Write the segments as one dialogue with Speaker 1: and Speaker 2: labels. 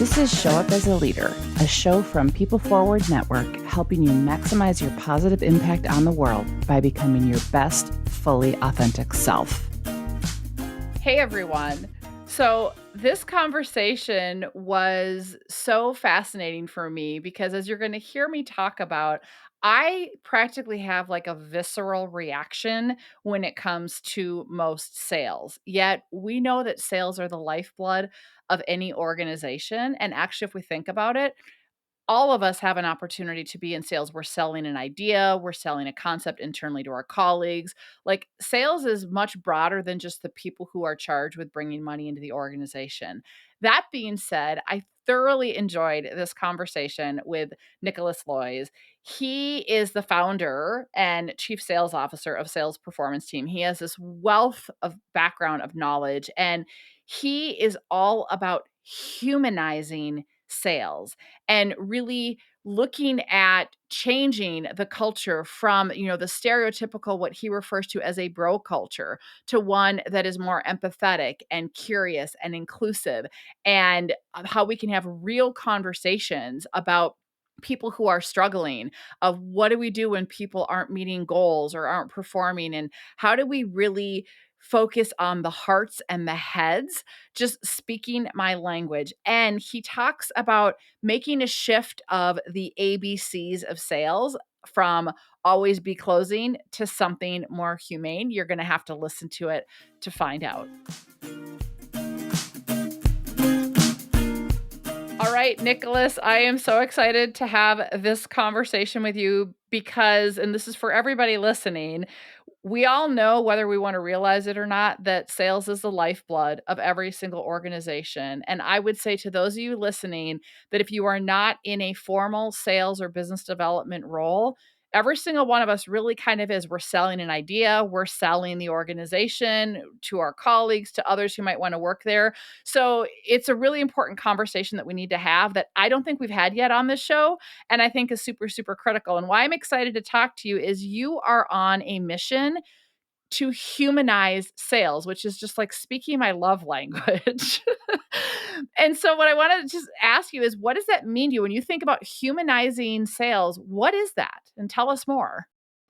Speaker 1: This is Show Up as a Leader, a show from People Forward Network, helping you maximize your positive impact on the world by becoming your best, fully authentic self. Hey, everyone. So this conversation was so fascinating for me because as you're going to hear me talk about, I practically have like a visceral reaction when it comes to most sales. Yet we know that sales are the lifeblood of any organization. And actually, if we think about it, all of us have an opportunity to be in sales. We're selling an idea, we're selling a concept internally to our colleagues. Like sales is much broader than just the people who are charged with bringing money into the organization. That being said, I thoroughly enjoyed this conversation with Nicholas Loise. He is the founder and chief sales officer of Sales Performance Team. He has this wealth of background of knowledge, and he is all about humanizing sales and really looking at changing the culture from, the stereotypical, what he refers to as a bro culture, to one that is more empathetic and curious and inclusive, and how we can have real conversations about people who are struggling, of what do we do when people aren't meeting goals or aren't performing, and how do we really focus on the hearts and the heads, just speaking my language. And he talks about making a shift of the ABCs of sales from always be closing to something more humane. You're going to have to listen to it to find out. All right, Nicholas, I am so excited to have this conversation with you because, and this is for everybody listening, we all know, whether we want to realize it or not, that sales is the lifeblood of every single organization. And I would say to those of you listening that if you are not in a formal sales or business development role, every single one of us really kind of is. We're selling an idea, we're selling the organization to our colleagues, to others who might want to work there. So it's a really important conversation that we need to have that I don't think we've had yet on this show, and I think is super, super critical. And why I'm excited to talk to you is you are on a mission to humanize sales, which is just like speaking my love language. And so what I want to just ask you is, what does that mean to you when you think about humanizing sales? What is that? And tell us more.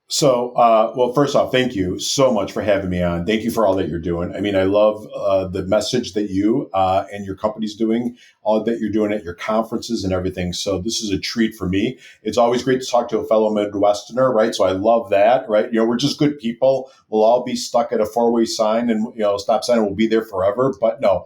Speaker 2: So, well, first off, thank you so much for having me on. Thank you for all that you're doing. I mean, I love the message that you and your company's doing, all that you're doing at your conferences and everything. So this is a treat for me. It's always great to talk to a fellow Midwesterner, right? So I love that, right? We're just good people. We'll all be stuck at a four-way sign and, stop sign and we'll be there forever. But no,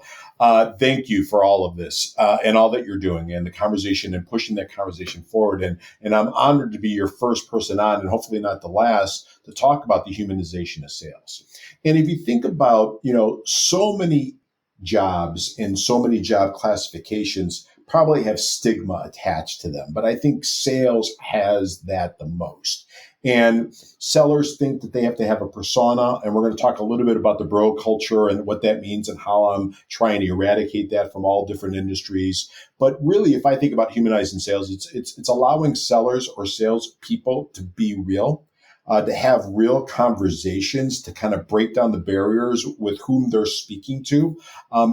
Speaker 2: thank you for all of this and all that you're doing and the conversation and pushing that conversation forward. And I'm honored to be your first person on, and hopefully not the last, to talk about the humanization of sales. And if you think about, so many jobs and so many job classifications probably have stigma attached to them, but I think sales has that the most. And sellers think that they have to have a persona. And we're going to talk a little bit about the bro culture and what that means and how I'm trying to eradicate that from all different industries. But really, if I think about humanizing sales, it's allowing sellers or salespeople to be real, to have real conversations, to kind of break down the barriers with whom they're speaking to,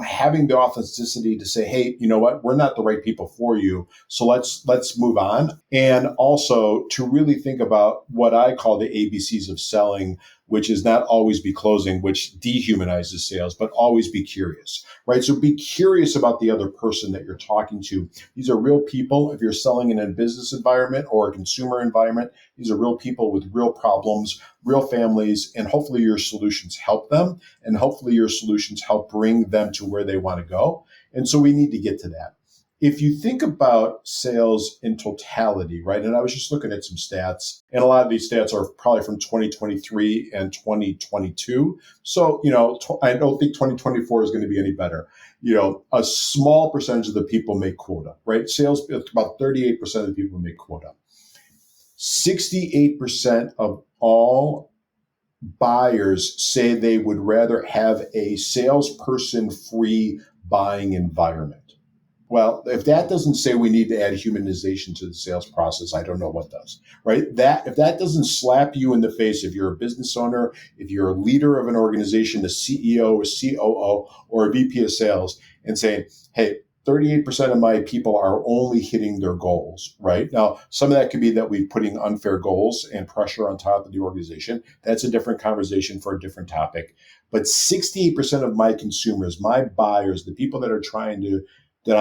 Speaker 2: having the authenticity to say, hey, you know what, we're not the right people for you, so let's move on. And also to really think about what I call the ABCs of selling, which is not always be closing, which dehumanizes sales, but always be curious, right? So be curious about the other person that you're talking to. These are real people. If you're selling in a business environment or a consumer environment, these are real people with real problems, real families, and hopefully your solutions help them, and hopefully your solutions help bring them to where they want to go. And so we need to get to that. If you think about sales in totality, right, and I was just looking at some stats, and a lot of these stats are probably from 2023 and 2022. So, I don't think 2024 is going to be any better. A small percentage of the people make quota, right? Sales, about 38% of the people make quota. 68% of all buyers say they would rather have a salesperson-free buying environment. Well, if that doesn't say we need to add humanization to the sales process, I don't know what does, right? If that doesn't slap you in the face, if you're a business owner, if you're a leader of an organization, a CEO, a COO, or a VP of sales, and saying, hey, 38% of my people are only hitting their goals, right? Now, some of that could be that we're putting unfair goals and pressure on top of the organization. That's a different conversation for a different topic. But 68% of my consumers, my buyers, the people that I'm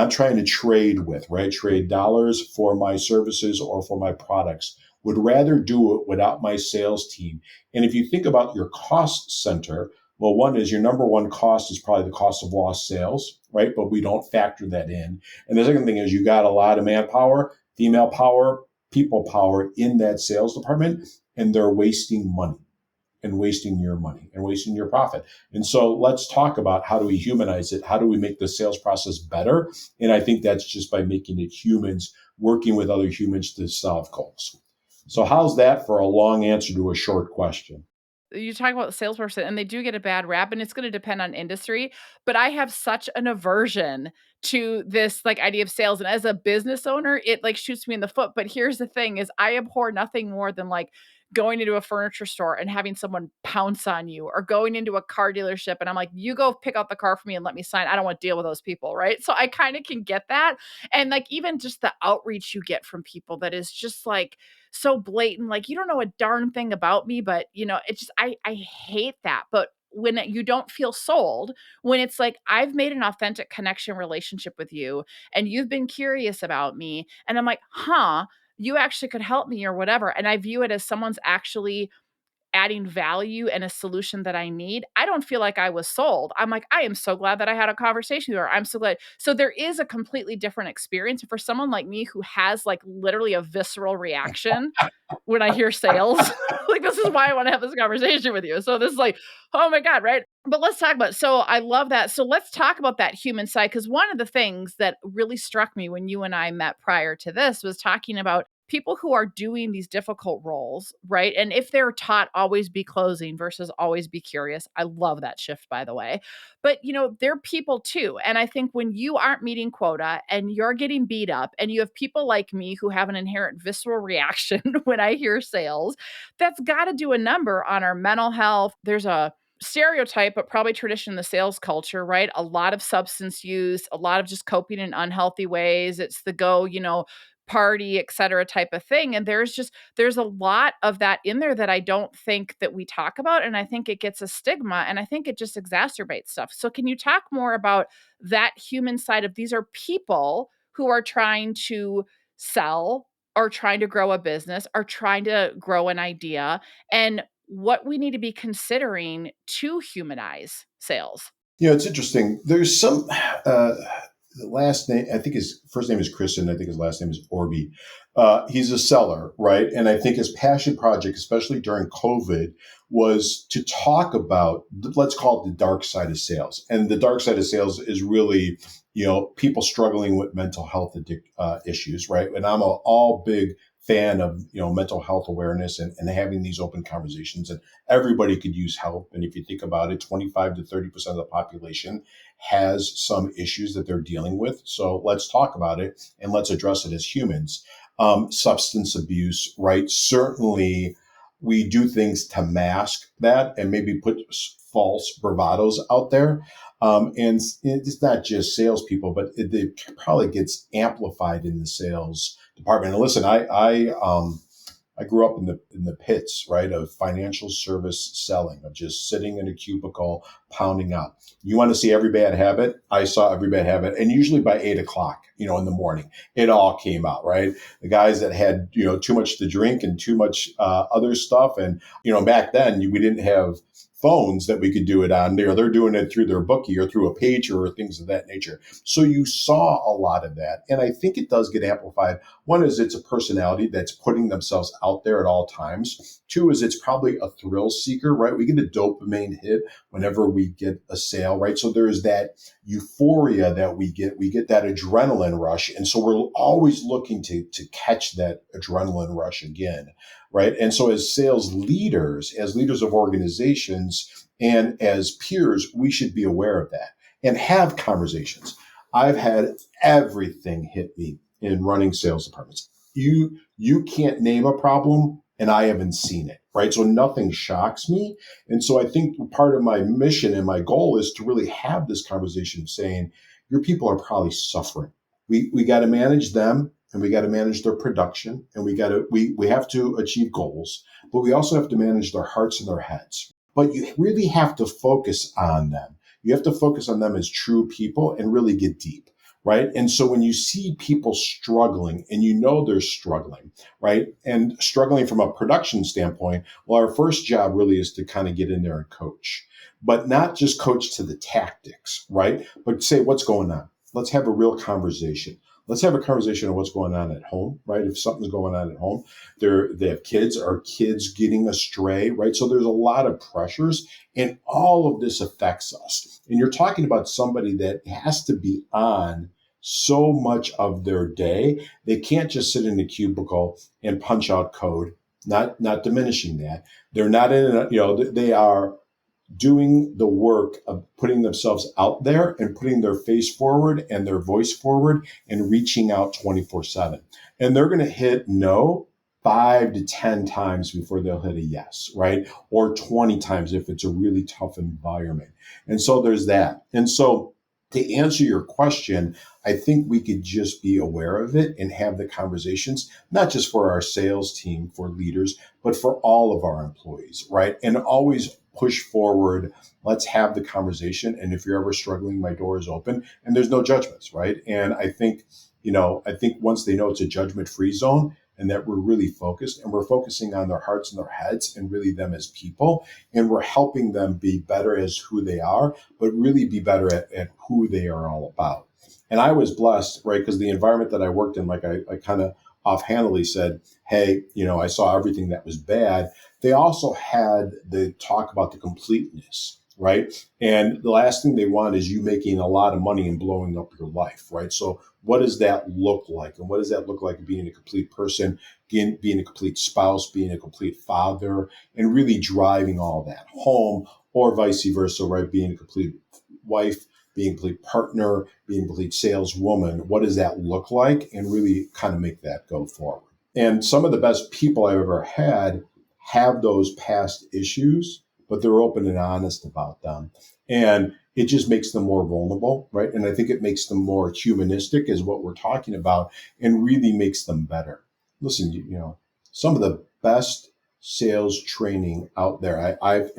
Speaker 2: trying to trade with, right? Trade dollars for my services or for my products would rather do it without my sales team. And if you think about your cost center, well, one is your number one cost is probably the cost of lost sales, right? But we don't factor that in. And the second thing is you got a lot of manpower, female power, people power in that sales department, and they're wasting money and wasting your money and wasting your profit. And so let's talk about how do we humanize it? How do we make the sales process better? And I think that's just by making it humans working with other humans to solve goals. So how's that for a long answer to a short question?
Speaker 1: You talk about the salesperson and they do get a bad rap, and it's going to depend on industry, but I have such an aversion to this like idea of sales, and as a business owner it like shoots me in the foot. But here's the thing is I abhor nothing more than like going into a furniture store and having someone pounce on you, or going into a car dealership and I'm like, you go pick out the car for me and let me sign. I don't want to deal with those people, right? So I kind of can get that. And like even just the outreach you get from people that is just like so blatant, like you don't know a darn thing about me, but it just I hate that. But when you don't feel sold, when it's like I've made an authentic connection relationship with you and you've been curious about me and I'm like, huh, you actually could help me or whatever. And I view it as someone's actually adding value and a solution that I need. I don't feel like I was sold. I'm like, I am so glad that I had a conversation with her. I'm so glad. So there is a completely different experience. And for someone like me who has like literally a visceral reaction when I hear sales, like this is why I want to have this conversation with you. So this is like, oh my God, right? But let's talk about it. So I love that. So let's talk about that human side. Because one of the things that really struck me when you and I met prior to this was talking about people who are doing these difficult roles, right? And if they're taught always be closing versus always be curious, I love that shift, by the way. But, they're people too. And I think when you aren't meeting quota and you're getting beat up, and you have people like me who have an inherent visceral reaction when I hear sales, that's got to do a number on our mental health. There's a stereotype, but probably tradition in the sales culture, right? A lot of substance use, a lot of just coping in unhealthy ways. It's the go, party, et cetera, type of thing. And there's a lot of that in there that I don't think that we talk about. And I think it gets a stigma, and I think it just exacerbates stuff. So can you talk more about that human side of these are people who are trying to sell or trying to grow a business or trying to grow an idea, and what we need to be considering to humanize sales?
Speaker 2: It's interesting. There's some the last name. I think his first name is Chris, and I think his last name is Orby. He's a seller, right? And I think his passion project, especially during COVID, was to talk about, let's call it the dark side of sales. And the dark side of sales is really, people struggling with mental health issues, right? And I'm all big fan of mental health awareness and having these open conversations, and everybody could use help. And if you think about it, 25 to 30% of the population has some issues that they're dealing with. So let's talk about it and let's address it as humans. Substance abuse, right? Certainly we do things to mask that and maybe put false bravados out there. And it's not just salespeople, but it probably gets amplified in the sales department. And listen, I grew up in the pits, right, of financial service selling, of just sitting in a cubicle, pounding out. You want to see every bad habit? I saw every bad habit, and usually by 8 o'clock, in the morning, it all came out, right? The guys that had too much to drink and too much other stuff, and back then we didn't have phones that we could do it on. They're doing it through their bookie or through a pager or things of that nature. So you saw a lot of that, and I think it does get amplified. One is it's a personality that's putting themselves out there at all times. Two is it's probably a thrill seeker, right? We get a dopamine hit whenever we get a sale, right? So there's that euphoria that we get. We get that adrenaline rush. And so we're always looking to catch that adrenaline rush again, right? And so as sales leaders, as leaders of organizations, and as peers, we should be aware of that and have conversations. I've had everything hit me in running sales departments. You can't name a problem and I haven't seen it, right? So nothing shocks me. And so I think part of my mission and my goal is to really have this conversation of saying, your people are probably suffering. We got to manage them, and we got to manage their production, and we have to achieve goals, but we also have to manage their hearts and their heads. But you really have to focus on them. You have to focus on them as true people and really get deep, right? And so when you see people struggling and you know they're struggling, right? And struggling from a production standpoint, well, our first job really is to kind of get in there and coach, but not just coach to the tactics, right? But say, what's going on? Let's have a real conversation. Let's have a conversation of what's going on at home, right? If something's going on at home, they have kids, are kids getting astray, right? So there's a lot of pressures, and all of this affects us. And you're talking about somebody that has to be on so much of their day. They can't just sit in a cubicle and punch out code. Not diminishing that. They're not in a, they are doing the work of putting themselves out there and putting their face forward and their voice forward and reaching out 24/7. And they're going to hit no 5 to 10 times before they'll hit a yes, right? Or 20 times if it's a really tough environment. And so there's that. And so to answer your question, I think we could just be aware of it and have the conversations, not just for our sales team, for leaders, but for all of our employees, right? And always push forward. Let's have the conversation. And if you're ever struggling, my door is open, and there's no judgments, right? And I think once they know it's a judgment free zone and that we're really focused and we're focusing on their hearts and their heads and really them as people, and we're helping them be better as who they are, but really be better at who they are all about. And I was blessed, right? Because the environment that I worked in, like I kind of offhandedly said, hey, I saw everything that was bad. They also had the talk about the completeness, right? And the last thing they want is you making a lot of money and blowing up your life, right? So what does that look like? And what does that look like being a complete person, being a complete spouse, being a complete father, and really driving all that home, or vice versa, right? Being a complete wife, being a complete partner, being a complete saleswoman. What does that look like? And really kind of make that go forward. And some of the best people I've ever had have those past issues, but they're open and honest about them. And it just makes them more vulnerable, right? And I think it makes them more humanistic, is what we're talking about, and really makes them better. Listen, some of the best sales training out there, I've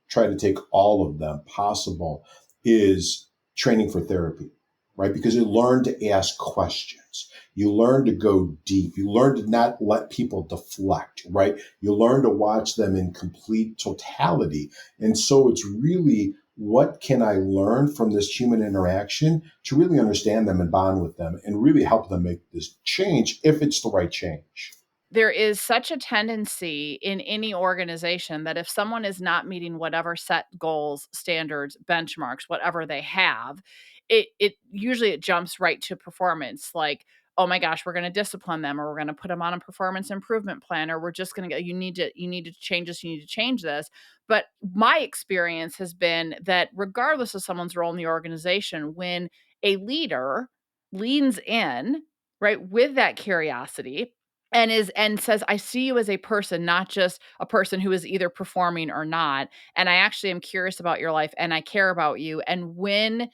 Speaker 2: tried to take all of them possible, is training for therapy, right? Because you learn to ask questions. You learn to go deep. You learn to not let people deflect, right? You learn to watch them in complete totality. And so it's really, what can I learn from this human interaction to really understand them and bond with them and really help them make this change if it's the right change?
Speaker 1: There is such a tendency in any organization that if someone is not meeting whatever set goals, standards, benchmarks, whatever they have, it usually it jumps right to performance. Like, oh my gosh, we're going to discipline them, or we're going to put them on a performance improvement plan, or we're just going to go, you need to change this, you need to change this. But my experience has been that regardless of someone's role in the organization, when a leader leans in, right, with that curiosity and says, "I see you as a person, not just a person who is either performing or not, and I actually am curious about your life, and I care about you, and when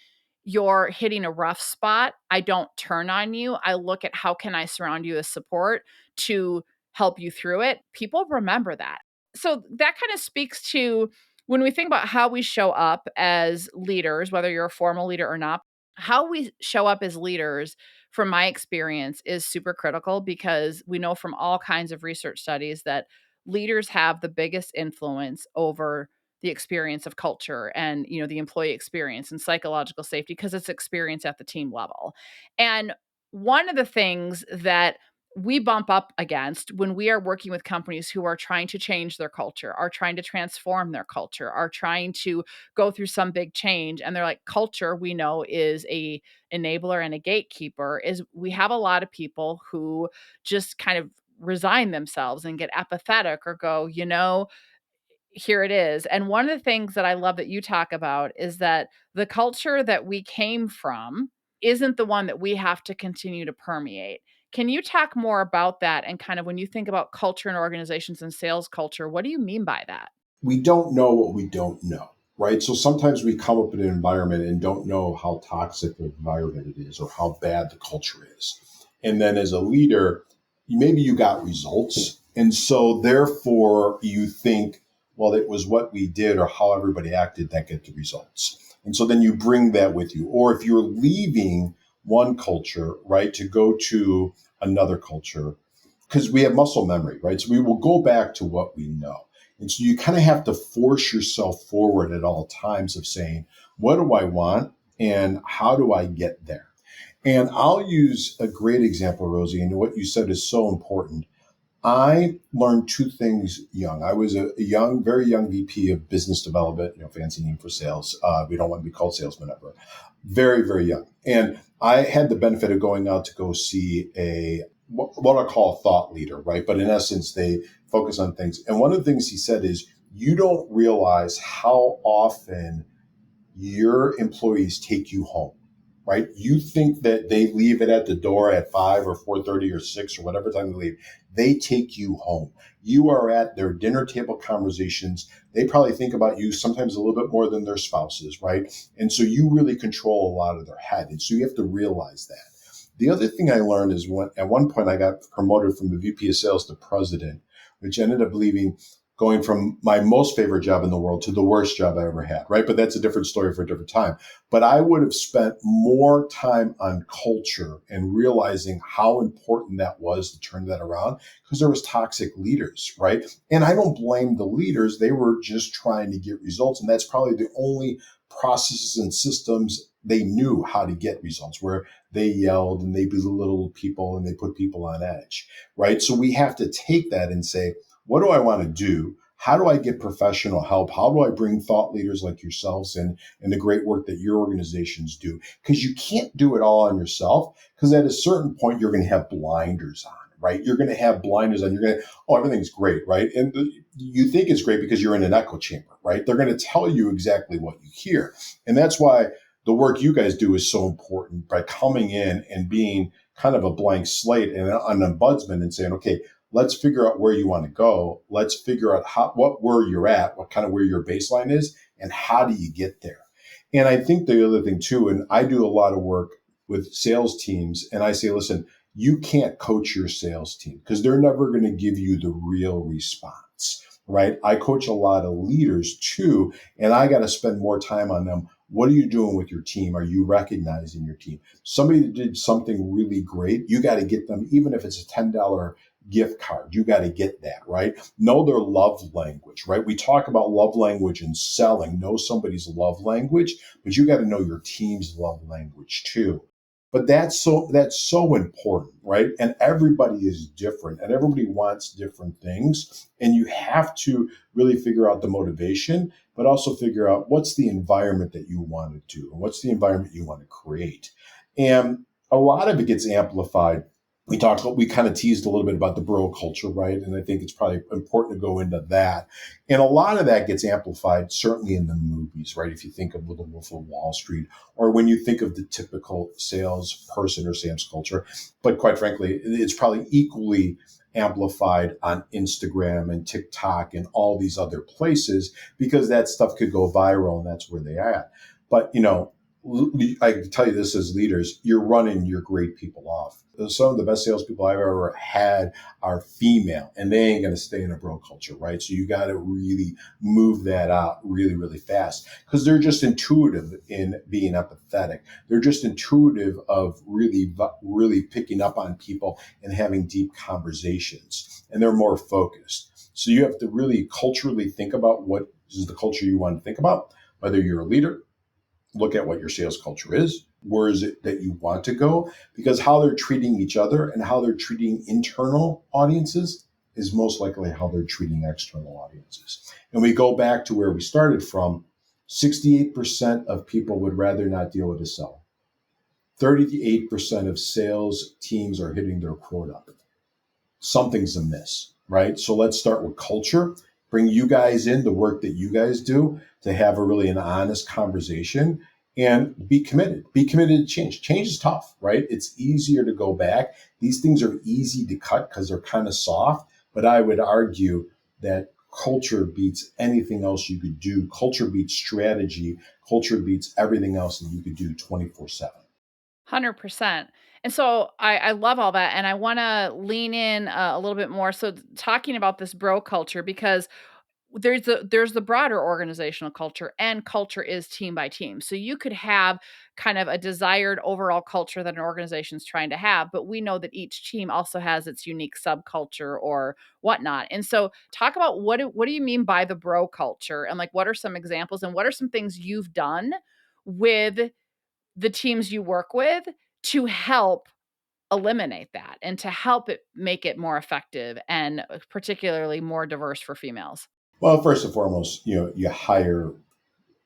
Speaker 1: you're hitting a rough spot, I don't turn on you. I look at how can I surround you as support to help you through it." People remember that. So that kind of speaks to when we think about how we show up as leaders, whether you're a formal leader or not, how we show up as leaders, from my experience, is super critical because we know from all kinds of research studies that leaders have the biggest influence over the experience of culture and the employee experience and psychological safety because it's experience at the team level. And one of the things that we bump up against when we are working with companies who are trying to change their culture, are trying to transform their culture, are trying to go through some big change, and they're like, culture, we know, is a enabler and a gatekeeper, is we have a lot of people who just kind of resign themselves and get apathetic or go, here it is. And one of the things that I love that you talk about is that the culture that we came from isn't the one that we have to continue to permeate. Can you talk more about that? And kind of when you think about culture and organizations and sales culture, what do you mean by that?
Speaker 2: We don't know what we don't know. right? So sometimes we come up in an environment and don't know how toxic the environment it is or how bad the culture is. And then as a leader, maybe you got results. And so therefore you think, well, it was what we did or how everybody acted that get the results. And so then you bring that with you. Or if you're leaving one culture, right, to go to another culture, because we have muscle memory, right? So we will go back to what we know. And so you kind of have to force yourself forward at all times of saying, what do I want and how do I get there? And I'll use a great example, Rosie, and what you said is so important. I learned two things young. I was a young, very young VP of business development, fancy name for sales. We don't want to be called salesmen ever. Very, very young. And I had the benefit of going out to go see what I call a thought leader, right? But in essence, they focus on things. And one of the things he said is, you don't realize how often your employees take you home, right? You think that they leave it at the door at 5 or 4:30 or 6 or whatever time they leave. They take you home. You are at their dinner table conversations. They probably think about you sometimes a little bit more than their spouses, right? And so you really control a lot of their head. And so you have to realize that. The other thing I learned is at one point I got promoted from the VP of sales to president, which ended up going from my most favorite job in the world to the worst job I ever had, right? But that's a different story for a different time. But I would have spent more time on culture and realizing how important that was to turn that around, because there was toxic leaders, right? And I don't blame the leaders. They were just trying to get results. And that's probably the only processes and systems they knew how to get results, where they yelled and they belittled people and they put people on edge, right? So we have to take that and say, what do I want to do? How do I get professional help? How do I bring thought leaders like yourselves in and the great work that your organizations do? Because you can't do it all on yourself, because at a certain point, you're going to have blinders on, right? You're going to have blinders on. You're going to, oh, everything's great, right? And you think it's great because you're in an echo chamber, right? They're going to tell you exactly what you hear. And that's why the work you guys do is so important, by coming in and being kind of a blank slate and an ombudsman and saying, okay, let's figure out where you want to go. Let's figure out where you're at, where your baseline is, and how do you get there? And I think the other thing too, and I do a lot of work with sales teams, and I say, listen, you can't coach your sales team because they're never going to give you the real response, right? I coach a lot of leaders too, and I got to spend more time on them. What are you doing with your team? Are you recognizing your team? Somebody that did something really great, you got to get them, even if it's a $10 gift card. You got to get that, right? Know their love language, right? We talk about love language and selling. Know somebody's love language, but you got to know your team's love language too. But that's so important, right? And everybody is different and everybody wants different things. And you have to really figure out the motivation, but also figure out what's the environment that you want to do and what's the environment you want to create. And a lot of it gets amplified. We kind of teased a little bit about the bro culture, right? And I think it's probably important to go into that. And a lot of that gets amplified, certainly in the movies, right? If you think of The Wolf of Wall Street, or when you think of the typical salesperson or sales culture. But quite frankly, it's probably equally amplified on Instagram and TikTok and all these other places, because that stuff could go viral and that's where they are at. But, I can tell you this, as leaders, you're running your great people off. Some of the best salespeople I've ever had are female, and they ain't going to stay in a bro culture, right? So you got to really move that out really, really fast, because they're just intuitive in being empathetic. They're just intuitive of really, really picking up on people and having deep conversations, and they're more focused. So you have to really culturally think about what is the culture you want to think about, whether you're a leader. Look at what your sales culture is. Where is it that you want to go? Because how they're treating each other and how they're treating internal audiences is most likely how they're treating external audiences. And we go back to where we started from. 68% of people would rather not deal with a seller. 38% of sales teams are hitting their quota. Something's amiss, right? So let's start with culture. Bring you guys in, the work that you guys do, to have an honest conversation, and be committed. Be committed to change. Change is tough, right? It's easier to go back. These things are easy to cut because they're kind of soft, but I would argue that culture beats anything else you could do. Culture beats strategy. Culture beats everything else that you could do 24/7.
Speaker 1: 100%. And so I love all that. And I want to lean in a little bit more. So, talking about this bro culture, because there's the broader organizational culture, and culture is team by team. So you could have kind of a desired overall culture that an organization's trying to have, but we know that each team also has its unique subculture or whatnot. And so talk about what do you mean by the bro culture, and like what are some examples and what are some things you've done with the teams you work with to help eliminate that and to help it make it more effective and particularly more diverse for females.
Speaker 2: Well, first and foremost, you hire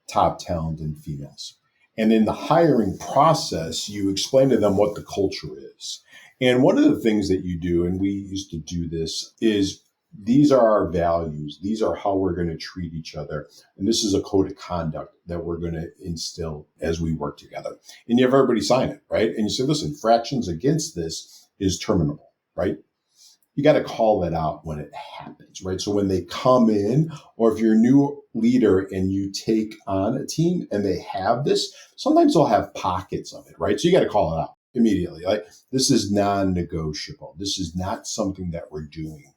Speaker 2: top talent in females. And in the hiring process, you explain to them what the culture is. And one of the things that you do, and we used to do this, is these are our values. These are how we're going to treat each other. And this is a code of conduct that we're going to instill as we work together. And you have everybody sign it, right? And you say, listen, fractions against this is terminable, right? You got to call that out when it happens, right? So when they come in, or if you're a new leader and you take on a team and they have this, sometimes they'll have pockets of it, right? So you got to call it out immediately. Like, this is non-negotiable. This is not something that we're doing.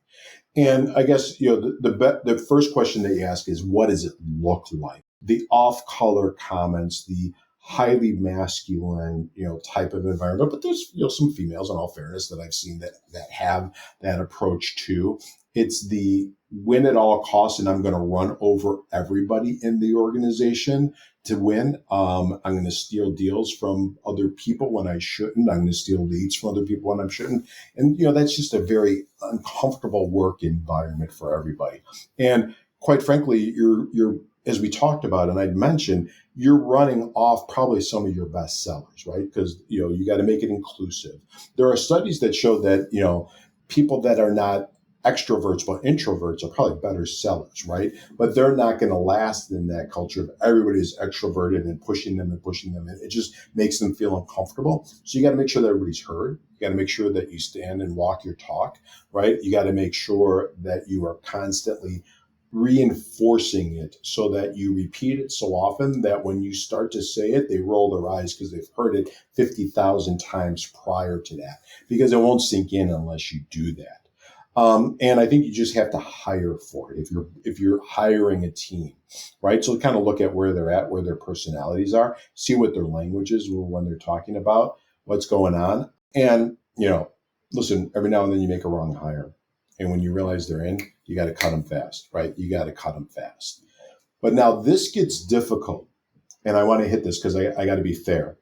Speaker 2: And I guess, the first question that you ask is, what does it look like? The off-color comments, the highly masculine, type of environment. But there's, some females, in all fairness, that I've seen that have that approach too. It's the win at all costs, and I'm going to run over everybody in the organization to win. I'm going to steal deals from other people when I shouldn't. I'm going to steal leads from other people when I shouldn't. And, that's just a very uncomfortable work environment for everybody. And quite frankly, you're as we talked about, and I'd mentioned, you're running off probably some of your best sellers, right? Because, you got to make it inclusive. There are studies that show that, people that are not extroverts but introverts are probably better sellers, right? But they're not going to last in that culture if everybody is extroverted and pushing them. And it just makes them feel uncomfortable. So you got to make sure that everybody's heard. You got to make sure that you stand and walk your talk, right? You got to make sure that you are constantly reinforcing it so that you repeat it so often that when you start to say it, they roll their eyes because they've heard it 50,000 times prior to that, because it won't sink in unless you do that. And I think you just have to hire for it. If you're hiring a team, right? So kind of look at where they're at, where their personalities are, see what their language is when they're talking about what's going on. And, listen, every now and then you make a wrong hire. And when you realize they're in, you got to cut them fast, right? You got to cut them fast. But now this gets difficult. And I want to hit this because I got to be fair.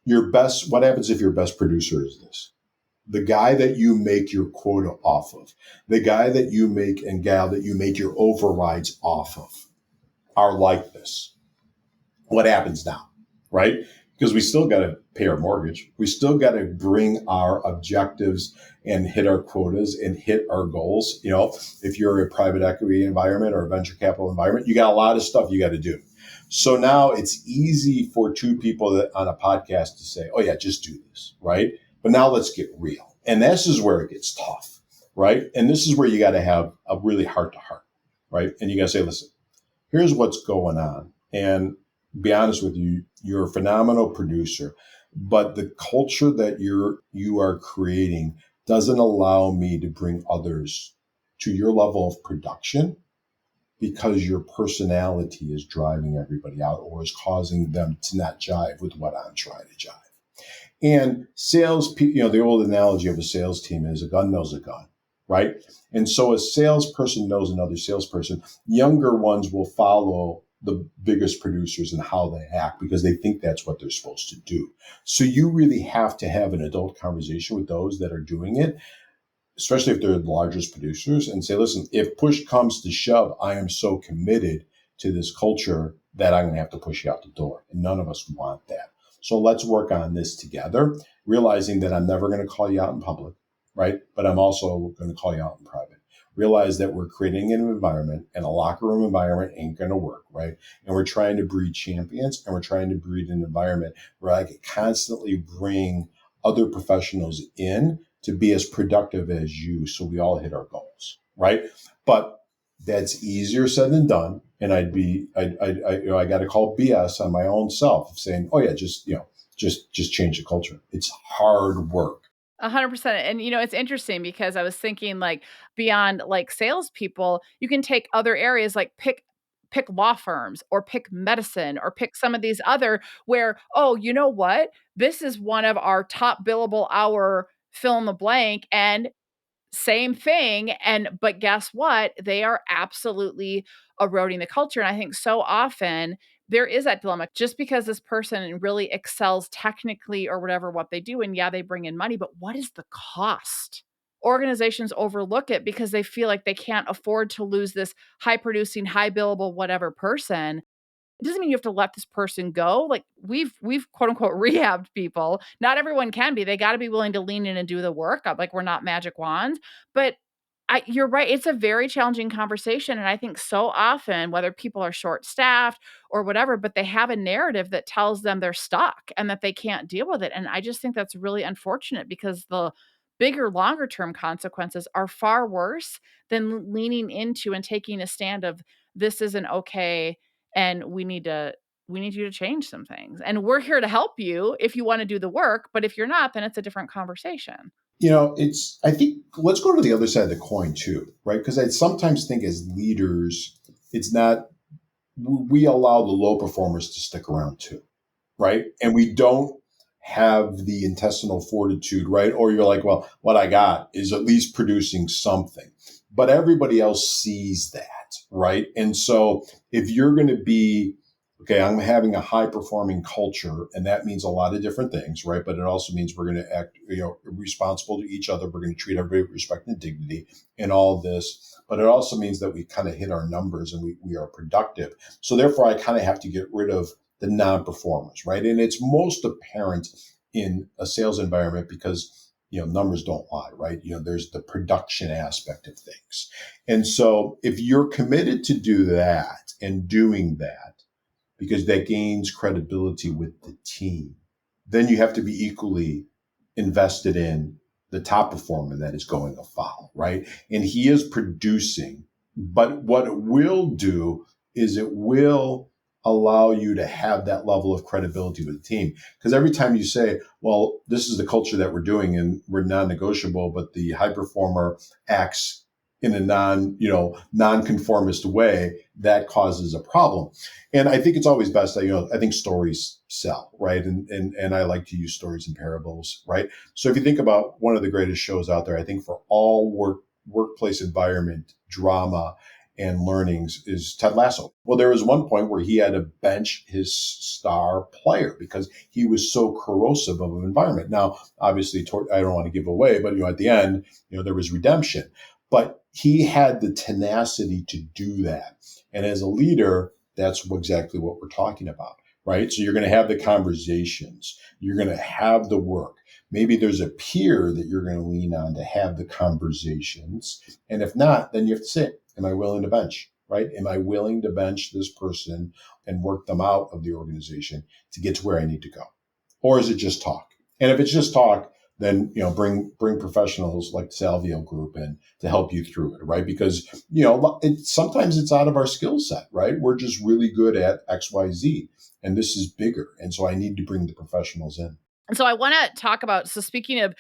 Speaker 2: What happens if your best producer is this? The guy that you make your quota off of, the guy that you make and gal that you make your overrides off of are like this. What happens now, right? Because we still got to pay our mortgage. We still got to bring our objectives and hit our quotas and hit our goals. If you're a private equity environment or a venture capital environment, you got a lot of stuff you got to do. So now it's easy for two people on a podcast to say, oh yeah, just do this, right? But now let's get real. And this is where it gets tough, right? And this is where you got to have a really heart to heart, right? And you got to say, listen, here's what's going on. And be honest with you, you're a phenomenal producer, but the culture that you are creating doesn't allow me to bring others to your level of production because your personality is driving everybody out or is causing them to not jive with what I'm trying to jive. And sales, the old analogy of a sales team is a gun knows a gun, right? And so a salesperson knows another salesperson. Younger ones will follow the biggest producers and how they act because they think that's what they're supposed to do. So you really have to have an adult conversation with those that are doing it, especially if they're the largest producers, and say, listen, if push comes to shove, I am so committed to this culture that I'm going to have to push you out the door. And none of us want that. So let's work on this together, realizing that I'm never going to call you out in public, right? But I'm also going to call you out in private. Realize that we're creating an environment, and a locker room environment ain't going to work, right? And we're trying to breed champions, and we're trying to breed an environment where I can constantly bring other professionals in to be as productive as you so we all hit our goals, right? But That's easier said than done. And I got to call BS on my own self saying, oh yeah, just change the culture. It's hard work.
Speaker 1: 100%. And it's interesting because I was thinking like beyond like salespeople, you can take other areas like pick law firms or pick medicine or pick some of these other where, oh, you know what? This is one of our top billable hour fill in the blank. And same thing, but guess what? They are absolutely eroding the culture, and I think so often there is that dilemma. Just because this person really excels technically or whatever what they do, and yeah, they bring in money, but what is the cost? Organizations overlook it because they feel like they can't afford to lose this high producing, high billable whatever person. It doesn't mean you have to let this person go. Like we've quote unquote rehabbed people. Not everyone can be. They got to be willing to lean in and do the work. Like we're not magic wands, but you're right. It's a very challenging conversation. And I think so often, whether people are short staffed or whatever, but they have a narrative that tells them they're stuck and that they can't deal with it. And I just think that's really unfortunate because the bigger, longer term consequences are far worse than leaning into and taking a stand of this isn't okay and we need you to change some things. And we're here to help you if you want to do the work, but if you're not, then it's a different conversation.
Speaker 2: I think let's go to the other side of the coin too, right? Because I sometimes think as leaders, it's not, we allow the low performers to stick around too, right? And we don't have the intestinal fortitude, right? Or you're like, well, what I got is at least producing something. But everybody else sees that, right? And so if you're going to be, okay, I'm having a high performing culture, and that means a lot of different things, right? But it also means we're going to act, responsible to each other. We're going to treat everybody with respect and dignity and all this. But it also means that we kind of hit our numbers and we are productive. So therefore, I kind of have to get rid of the non-performers, right? And it's most apparent in a sales environment because numbers don't lie, right? There's the production aspect of things. And so if you're committed to do that and doing that, because that gains credibility with the team, then you have to be equally invested in the top performer that is going afoul, right? And he is producing, but what it will do is it will allow you to have that level of credibility with the team. Because every time you say, well, this is the culture that we're doing and we're non-negotiable, but the high performer acts in a non-conformist way, that causes a problem. And I think it's always best that, I think stories sell, right? And I like to use stories and parables, right? So if you think about one of the greatest shows out there, I think for all workplace environment, drama, and learnings is Ted Lasso. Well, there was one point where he had to bench his star player because he was so corrosive of an environment. Now, obviously, I don't want to give away, but at the end, there was redemption. But he had the tenacity to do that. And as a leader, that's exactly what we're talking about, right? So you're going to have the conversations. You're going to have the work. Maybe there's a peer that you're going to lean on to have the conversations. And if not, then you have to say, am I willing to bench, right? Am I willing to bench this person and work them out of the organization to get to where I need to go? Or is it just talk? And if it's just talk, then bring professionals like the Salvio Group in to help you through it, right? Because sometimes it's out of our skill set, right? We're just really good at X, Y, Z, and this is bigger, and so I need to bring the professionals in.
Speaker 1: And so I want to talk about, so speaking of,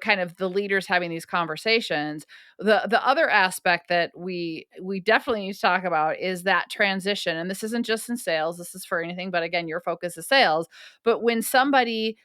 Speaker 1: kind of the leaders having these conversations, the other aspect that we definitely need to talk about is that transition. And this isn't just in sales, this is for anything, but again, your focus is sales. But when somebody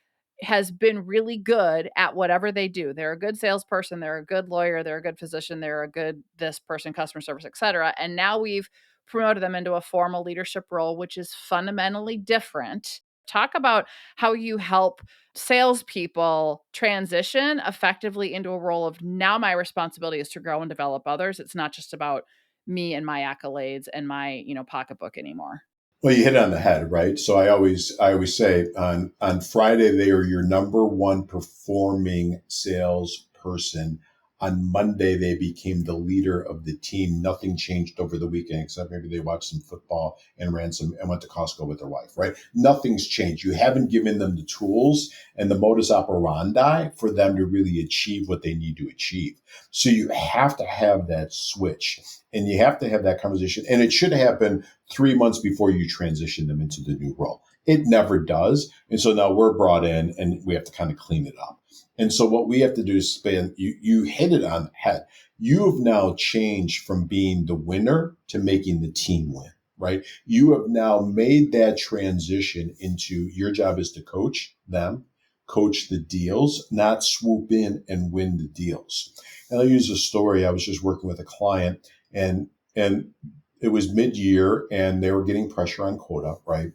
Speaker 1: has been really good at whatever they do, they're a good salesperson, they're a good lawyer, they're a good physician, they're a good this person, customer service, etc. And now we've promoted them into a formal leadership role, which is fundamentally different. Talk about how you help salespeople transition effectively into a role of, now my responsibility is to grow and develop others. It's not just about me and my accolades and my, pocketbook anymore.
Speaker 2: Well, you hit it on the head, right? So I always say on Friday they are your number one performing salesperson. On Monday, they became the leader of the team. Nothing changed over the weekend, except maybe they watched some football and and went to Costco with their wife, right? Nothing's changed. You haven't given them the tools and the modus operandi for them to really achieve what they need to achieve. So you have to have that switch and you have to have that conversation. And it should happen 3 months before you transition them into the new role. It never does. And so now we're brought in and we have to kind of clean it up. And so what we have to do is you hit it on the head. You have now changed from being the winner to making the team win, right? You have now made that transition into your job is to coach them, coach the deals, not swoop in and win the deals. And I'll use a story. I was just working with a client and it was mid-year and they were getting pressure on quota, right?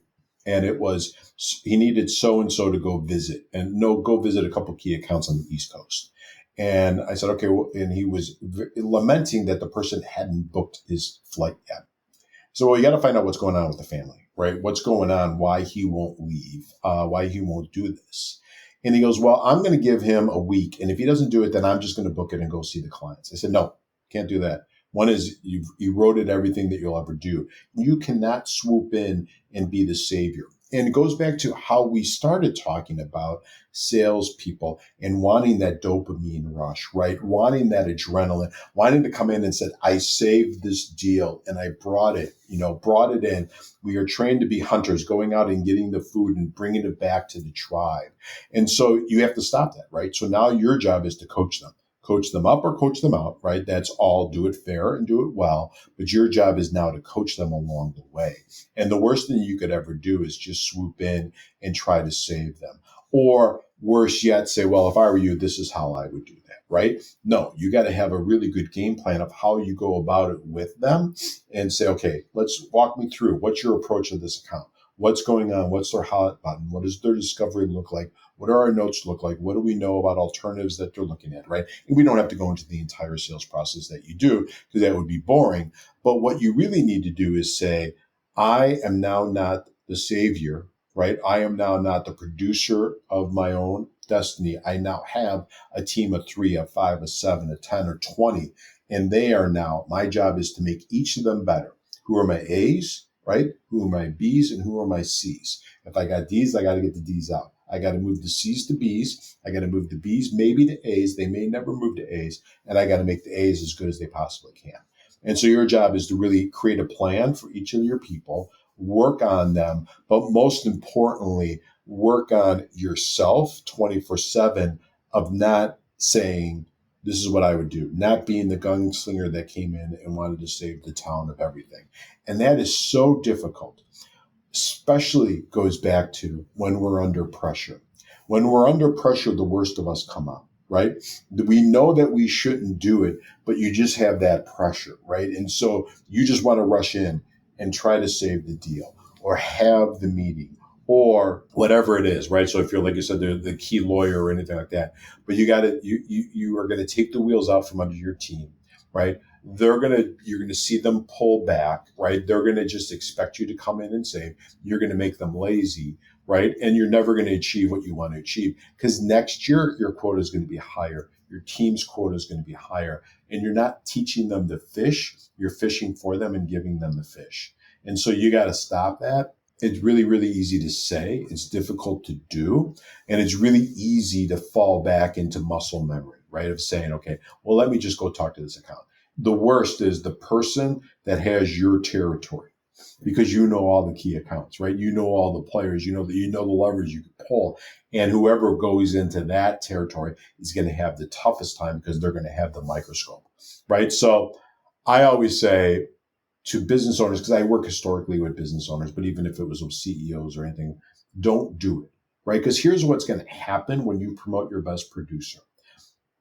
Speaker 2: And it was, he needed so-and-so to go visit go visit a couple key accounts on the East Coast. And I said, okay, well, and he was lamenting that the person hadn't booked his flight yet. So, well, you got to find out what's going on with the family, right? What's going on, why he won't leave, why he won't do this. And he goes, well, I'm going to give him a week. And if he doesn't do it, then I'm just going to book it and go see the clients. I said, no, can't do that. One is you've eroded everything that you'll ever do. You cannot swoop in and be the savior. And it goes back to how we started talking about salespeople and wanting that dopamine rush, right? Wanting that adrenaline, wanting to come in and said, I saved this deal and I brought it in. We are trained to be hunters, going out and getting the food and bringing it back to the tribe. And so you have to stop that, right? So now your job is to coach them. Coach them up or coach them out, right? That's all. Do it fair and do it well. But your job is now to coach them along the way. And the worst thing you could ever do is just swoop in and try to save them. Or worse yet, say, well, if I were you, this is how I would do that, right? No, you got to have a really good game plan of how you go about it with them and say, okay, let's walk me through. What's your approach to this account? What's going on? What's their hot button? What does their discovery look like? What do our notes look like? What do we know about alternatives that they're looking at, right? And we don't have to go into the entire sales process that you do because that would be boring. But what you really need to do is say, I am now not the savior, right? I am now not the producer of my own destiny. I now have a team of 3, a 5, a 7, a 10, or 20. And they are now, my job is to make each of them better. Who are my A's, right? Who are my B's and who are my C's? If I got D's, I got to get the D's out. I got to move the C's to B's. I got to move the B's maybe to A's. They may never move to A's. And I got to make the A's as good as they possibly can. And so your job is to really create a plan for each of your people, work on them, but most importantly, work on yourself 24/7 of not saying, this is what I would do, not being the gunslinger that came in and wanted to save the town of everything. And that is so difficult. Especially goes back to when we're under pressure. When we're under pressure, the worst of us come out, right? We know that we shouldn't do it, but you just have that pressure, right? And so you just want to rush in and try to save the deal or have the meeting or whatever it is, right? So if you're, like you said, the key lawyer or anything like that, but you are going to take the wheels out from under your team, right? You're going to see them pull back, right? They're going to just expect you to come in and save. You're going to make them lazy, right? And you're never going to achieve what you want to achieve because next year your quota is going to be higher. Your team's quota is going to be higher and you're not teaching them to fish. You're fishing for them and giving them the fish. And so you got to stop that. It's really, really easy to say. It's difficult to do. And it's really easy to fall back into muscle memory, right? Of saying, okay, well, let me just go talk to this account. The worst is the person that has your territory because you know all the key accounts, right? You know all the players, you know the levers you can pull. And whoever goes into that territory is going to have the toughest time because they're going to have the microscope, right? So I always say to business owners, because I work historically with business owners, but even if it was with CEOs or anything, don't do it, right? Because here's what's going to happen when you promote your best producer.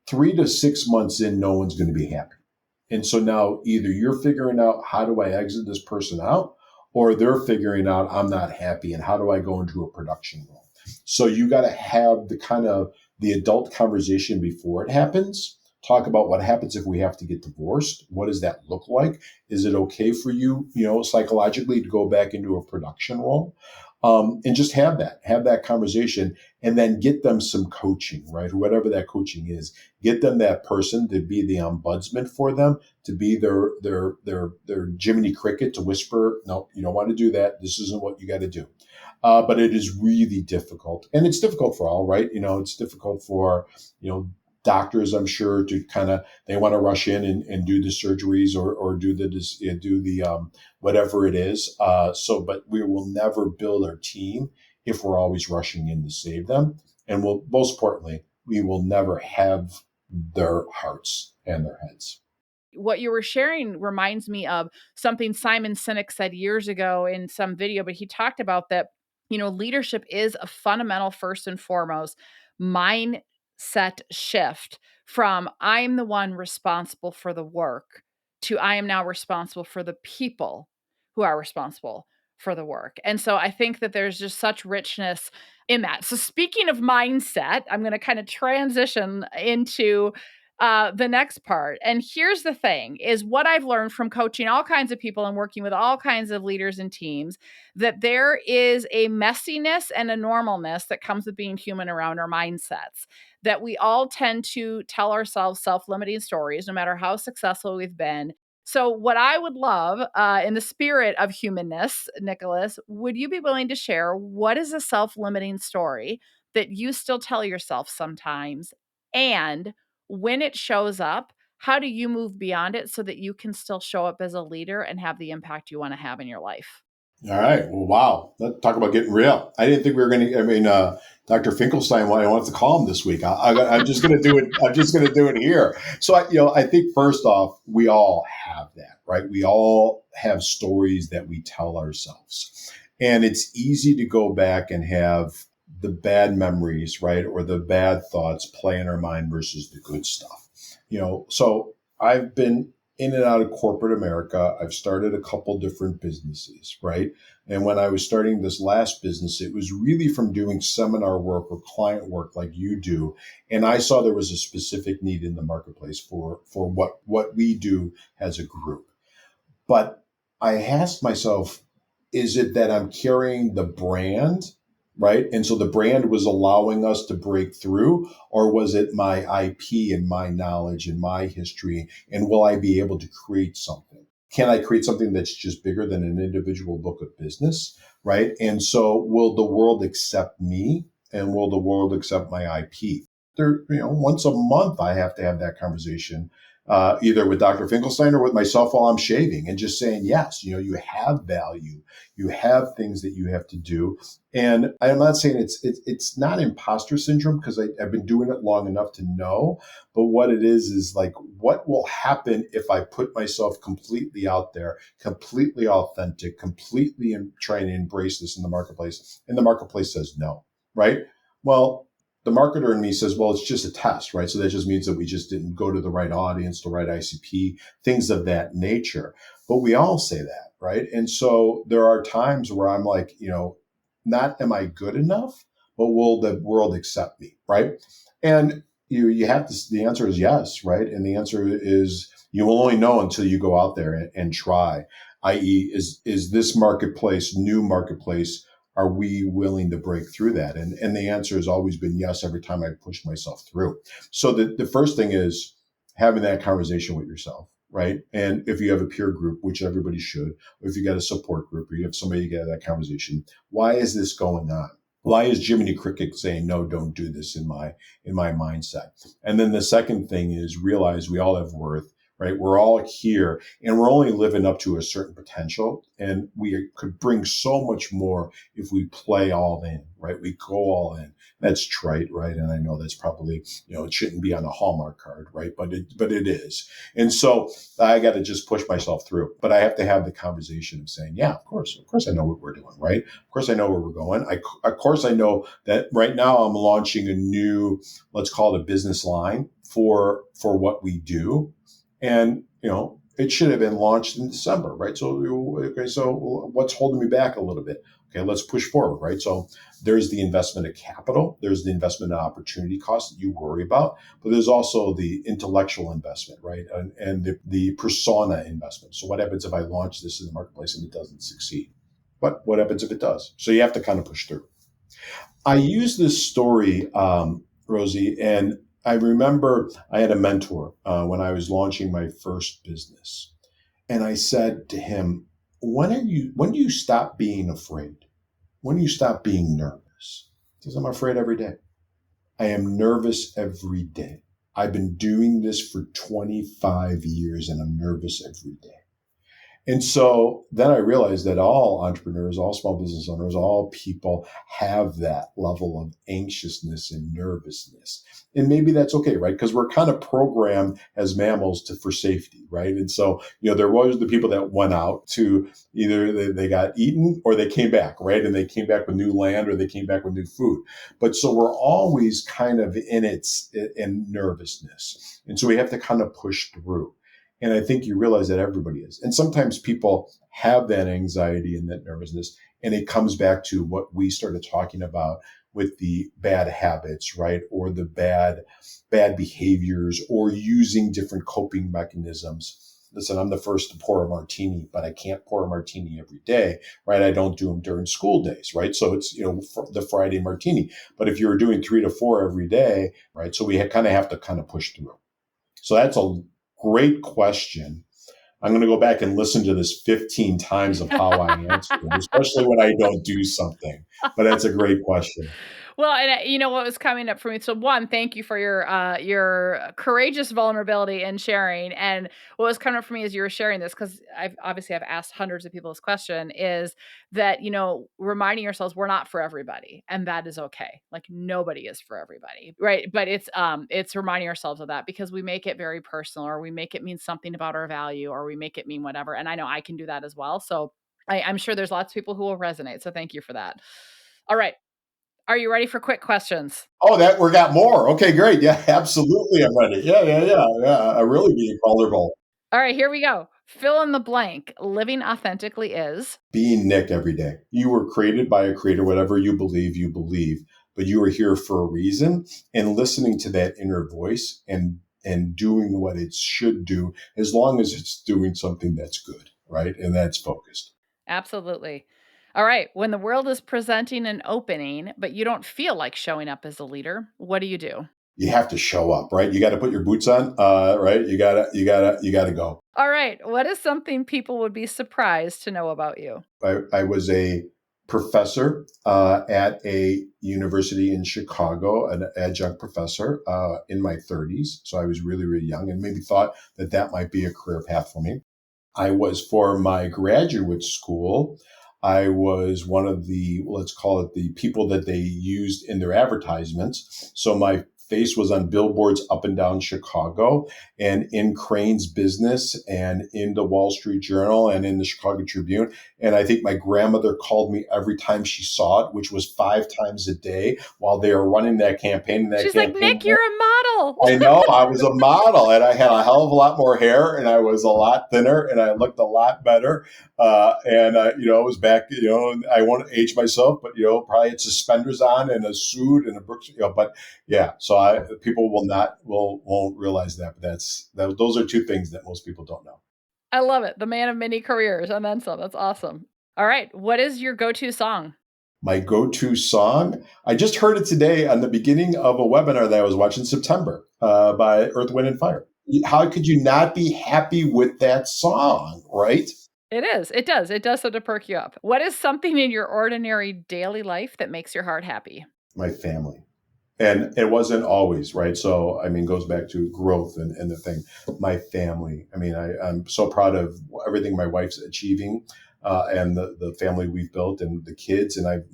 Speaker 2: 3 to 6 months in, no one's going to be happy. And so now either you're figuring out how do I exit this person out, or they're figuring out I'm not happy and how do I go into a production role. So you got to have the kind of the adult conversation before it happens. Talk about what happens if we have to get divorced. What does that look like? Is it okay for you, psychologically to go back into a production role? And just have that conversation, and then get them some coaching, right? Whatever that coaching is, get them that person to be the ombudsman for them, to be their Jiminy Cricket, to whisper, no, you don't want to do that. This isn't what you got to do. But it is really difficult, and it's difficult for all, right? It's difficult for, doctors, I'm sure, to kind of, they want to rush in and do the surgeries, or do the whatever it is. But we will never build our team if we're always rushing in to save them. And most importantly, we will never have their hearts and their heads.
Speaker 1: What you were sharing reminds me of something Simon Sinek said years ago in some video, but he talked about that, leadership is a fundamental, first and foremost, mindset shift from I'm the one responsible for the work to I am now responsible for the people who are responsible for the work. And so I think that there's just such richness in that. So speaking of mindset, I'm going to kind of transition into the next part. And here's the thing is what I've learned from coaching all kinds of people and working with all kinds of leaders and teams, that there is a messiness and a normalness that comes with being human around our mindsets, that we all tend to tell ourselves self-limiting stories, no matter how successful we've been. So what I would love, in the spirit of humanness, Nicholas, would you be willing to share what is a self-limiting story that you still tell yourself sometimes? And when it shows up, how do you move beyond it so that you can still show up as a leader and have the impact you want to have in your life?
Speaker 2: All right. Well, wow. Let's talk about getting real. I didn't think we were going to, Dr. Finkelstein, I wanted to call him this week. I'm just going to do it. I'm just going to do it here. So, I think first off, we all have that, right? We all have stories that we tell ourselves. And it's easy to go back and have the bad memories, right? Or the bad thoughts play in our mind versus the good stuff. So I've been in and out of corporate America. I've started a couple different businesses, right? And when I was starting this last business, it was really from doing seminar work or client work like you do. And I saw there was a specific need in the marketplace for what we do as a group. But I asked myself, is it that I'm carrying the brand, right? And so the brand was allowing us to break through, or was it my IP and my knowledge and my history? And will I be able to create something? Can I create something that's just bigger than an individual book of business, right? And so will the world accept me, and will the world accept my IP? Once a month, I have to have that conversation, either with Dr. Finkelstein or with myself while I'm shaving, and just saying, yes, you have value, you have things that you have to do. And I'm not saying it's not imposter syndrome, because I've been doing it long enough to know. But what it is like, what will happen if I put myself completely out there, completely authentic, completely trying to embrace this in the marketplace, and the marketplace says no, right? Well, the marketer in me says, well, it's just a test, right? So that just means that we just didn't go to the right audience, the right ICP, things of that nature. But we all say that, right? And so there are times where I'm like, not am I good enough, but will the world accept me, right? And you have to, the answer is yes, right? And the answer is you will only know until you go out there and try, i.e. is this marketplace, new marketplace, are we willing to break through that? And the answer has always been yes every time I push myself through. So the first thing is having that conversation with yourself, right? And if you have a peer group, which everybody should, or if you got a support group, or you have somebody to get that conversation, why is this going on? Why is Jiminy Cricket saying, no, don't do this in my mindset? And then the second thing is realize we all have worth, right? We're all here, and we're only living up to a certain potential, and we could bring so much more if we play all in, right? We go all in. That's trite, right? And I know that's probably, it shouldn't be on a Hallmark card, right? But it is. And so I got to just push myself through, but I have to have the conversation of saying, yeah, of course I know what we're doing, right? Of course I know where we're going. Of course I know that right now I'm launching a new, let's call it a business line for what we do. And, it should have been launched in December, right? So what's holding me back a little bit? Okay, let's push forward, right? So there's the investment of capital, there's the investment of opportunity costs that you worry about, but there's also the intellectual investment, right? And the persona investment. So what happens if I launch this in the marketplace and it doesn't succeed? But what happens if it does? So you have to kind of push through. I use this story, Rosie, and I remember I had a mentor when I was launching my first business. And I said to him, when do you stop being afraid? When do you stop being nervous? Because I'm afraid every day. I am nervous every day. I've been doing this for 25 years and I'm nervous every day. And so then I realized that all entrepreneurs, all small business owners, all people have that level of anxiousness and nervousness. And maybe that's okay, right? Because we're kind of programmed as mammals for safety, right? And so, there was the people that went out to either they got eaten or they came back, right? And they came back with new land or they came back with new food. But so we're always kind of in nervousness. And so we have to kind of push through. And I think you realize that everybody is. And sometimes people have that anxiety and that nervousness. And it comes back to what we started talking about with the bad habits, right? Or the bad behaviors or using different coping mechanisms. Listen, I'm the first to pour a martini, but I can't pour a martini every day, right? I don't do them during school days, right? So it's, the Friday martini. But if you're doing 3 to 4 every day, right? So we kind of have to kind of push through. So that's a great question. I'm going to go back and listen to this 15 times of how I answer it, especially when I don't do something. But that's a great question.
Speaker 1: Well, and what was coming up for me. So one, thank you for your courageous vulnerability and sharing. And what was coming up for me as you were sharing this, because I've asked hundreds of people this question, is that reminding yourselves we're not for everybody, and that is okay. Like nobody is for everybody, right? But it's reminding ourselves of that because we make it very personal, or we make it mean something about our value, or we make it mean whatever. And I know I can do that as well. So I'm sure there's lots of people who will resonate. So thank you for that. All right. Are you ready for quick questions?
Speaker 2: Oh, we got more. Okay, great. Yeah, absolutely. I'm ready. Yeah. I really being vulnerable.
Speaker 1: All right, here we go. Fill in the blank. Living authentically is
Speaker 2: being Nick every day. You were created by a creator, whatever you believe, but you are here for a reason, and listening to that inner voice and doing what it should do, as long as it's doing something that's good, right? And that's focused.
Speaker 1: Absolutely. All right. When the world is presenting an opening, but you don't feel like showing up as a leader, what do you do?
Speaker 2: You have to show up, right? You got to put your boots on, right? You gotta go.
Speaker 1: All right. What is something people would be surprised to know about you?
Speaker 2: I was a professor at a university in Chicago, an adjunct professor in my 30s. So I was really, really young and maybe thought that might be a career path for me. I was for my graduate school. I was one of the, let's call it the people that they used in their advertisements. So my face was on billboards up and down Chicago and in Crane's Business and in the Wall Street Journal and in the Chicago Tribune. And I think my grandmother called me every time she saw it, which was 5 times a day while they were running that campaign.
Speaker 1: She's like, Nick, you're a model.
Speaker 2: I know, I was a model and I had a hell of a lot more hair and I was a lot thinner and I looked a lot better. It was back, I won't age myself, but, probably had suspenders on and a suit and a Brooks, but yeah. So people won't realize that, but those are 2 things that most people don't know.
Speaker 1: I love it. The man of many careers and then some. That's awesome. All right. What is your go-to song?
Speaker 2: My go-to song, I just heard it today on the beginning of a webinar that I was watching, September, by Earth, Wind, and Fire. How could you not be happy with that song, right?
Speaker 1: It is. It does. It does so to perk you up. What is something in your ordinary daily life that makes your heart happy?
Speaker 2: My family. And it wasn't always, right? So, goes back to growth and the thing. My family. I'm so proud of everything my wife's achieving and the family we've built and the kids. And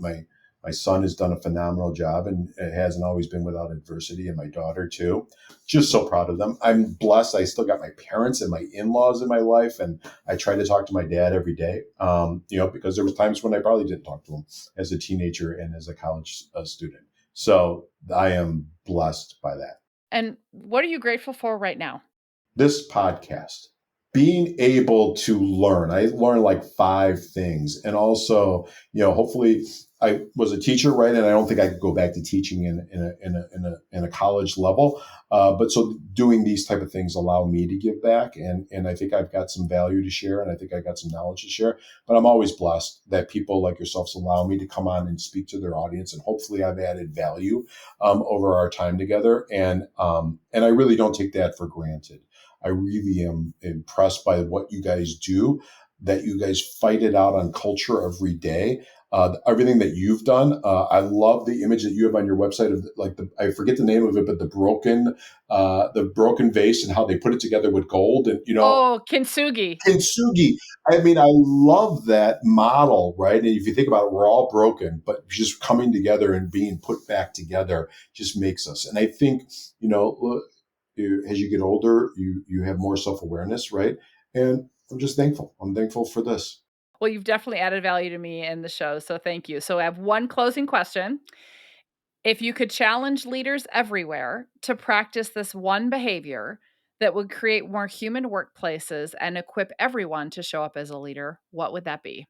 Speaker 2: my son has done a phenomenal job and it hasn't always been without adversity. And my daughter too. Just so proud of them. I'm blessed. I still got my parents and my in-laws in my life. And I try to talk to my dad every day, because there was times when I probably didn't talk to him as a teenager and as a college student. So I am blessed by that.
Speaker 1: And what are you grateful for right now?
Speaker 2: This podcast, being able to learn. I learned like 5 things. And also, hopefully I was a teacher, right? And I don't think I could go back to teaching in a college level. But so doing these type of things allow me to give back. And I think I've got some value to share, and I think I got some knowledge to share. But I'm always blessed that people like yourselves allow me to come on and speak to their audience. And hopefully I've added value over our time together. And I really don't take that for granted. I really am impressed by what you guys do, that you guys fight it out on culture every day. Everything that you've done. I love the image that you have on your website of I forget the name of it, but the broken vase and how they put it together with gold and,
Speaker 3: Oh, kintsugi.
Speaker 2: kintsugi. I mean, I love that model, right? And if you think about it, we're all broken, but just coming together and being put back together just makes us. And I think, as you get older, you have more self-awareness, right? And I'm just thankful. I'm thankful for this.
Speaker 3: Well, you've definitely added value to me in the show, so thank you. So I have one closing question. If you could challenge leaders everywhere to practice this one behavior that would create more human workplaces and equip everyone to show up as a leader, what would that be?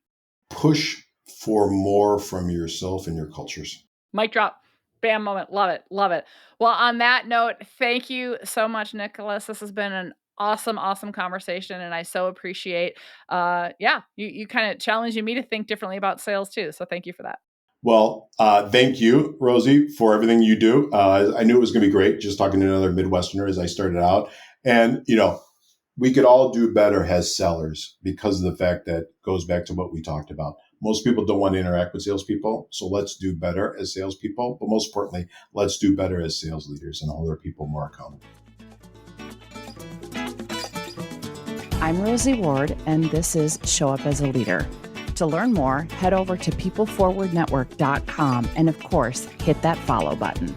Speaker 2: Push for more from yourself and your cultures.
Speaker 3: Mic drop. Bam moment. Love it. Love it. Well, on that note, thank you so much, Nicholas. This has been an awesome conversation, and I so appreciate you kind of challenging me to think differently about sales too. So thank you for that.
Speaker 2: Well, thank you, Rosie, for everything you do. I knew it was going to be great just talking to another Midwesterner as I started out. And, we could all do better as sellers because of the fact that goes back to what we talked about. Most people don't want to interact with salespeople. So let's do better as salespeople. But most importantly, let's do better as sales leaders and hold our people more accountable.
Speaker 1: I'm Rosie Ward, and this is Show Up as a Leader. To learn more, head over to peopleforwardnetwork.com and, of course, hit that follow button.